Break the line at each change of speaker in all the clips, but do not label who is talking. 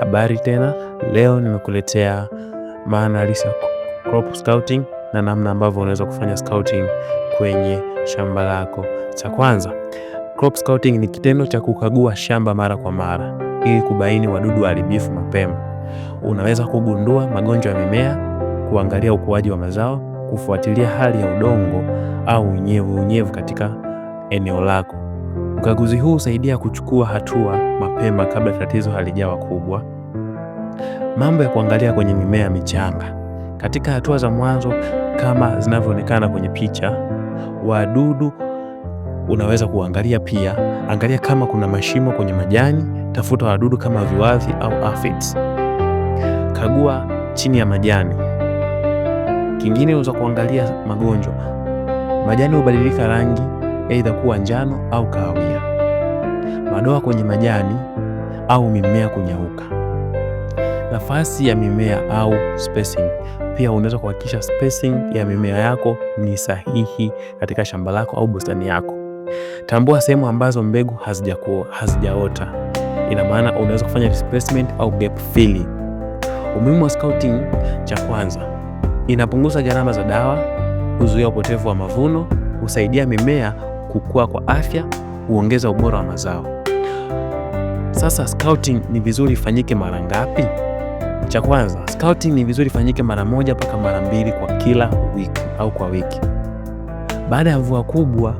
Habari tena, leo nimekuletea maana halisi ya crop scouting na namna ambavyo unaweza kufanya scouting kwenye shamba lako. Cha kwanza, crop scouting ni kitendo cha kukagua shamba mara kwa mara ili kubaini wadudu waharibifu mapema. Unaweza kugundua magonjwa ya mimea, kuangalia ukuaji wa mazao, kufuatilia hali ya udongo au unyevu katika eneo lako. Ukaguzi huu husaidia kuchukua hatua mapema kabla tatizo halijawa kubwa. Mambo ya kuangalia kwenye mimea michanga. Katika hatua za mwanzo kama zinavyoonekana kwenye picha, wadudu unaweza kuangalia pia. Angalia kama kuna mashimo kwenye majani, tafuta wadudu kama viwavi au aphids. Kagua chini ya majani. Kingine unaweza kuangalia magonjwa. Majani hubadilika rangi, aidha kuwa njano au kahawia. Madoa kwenye majani au mimea kunyauka. Nafasi ya mimea au spacing. Pia unaweza kuhakikisha spacing ya mimea yako ni sahihi katika shamba lako au bustani yako. Tambua sehemu ambazo mbegu hazijaota. Ina maana unaweza kufanya replacement au gap filling. Umuhimu wa scouting: cha kwanza, inapunguza gharama za dawa, huzuia upotevu wa mavuno, husaidia mimea kukua kwa afya, huongeza ubora wa mazao. Sasa scouting ni vizuri ifanyike mara ngapi? Cha kwanza, scouting ni vizuri ifanyike mara 1 mpaka mara 2 kwa kila wiki au kwa wiki. Baada ya mvua kubwa,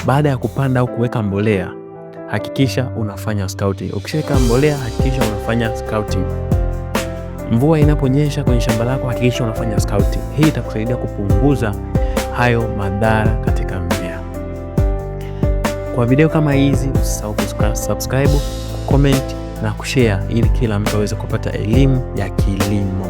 baada ya kupanda au kuweka mbolea, hakikisha unafanya scouting. Ukishaweka mbolea, hakikisha unafanya scouting. Mvua inaponyesha kwenye shamba lako, hakikisha unafanya scouting. Hii itakusaidia kupunguza hayo madhara katika mimea. Kwa video kama hizi, usisahau kusubscribe, comment na kushare ili kila mtu aweze kupata elimu ya kilimo.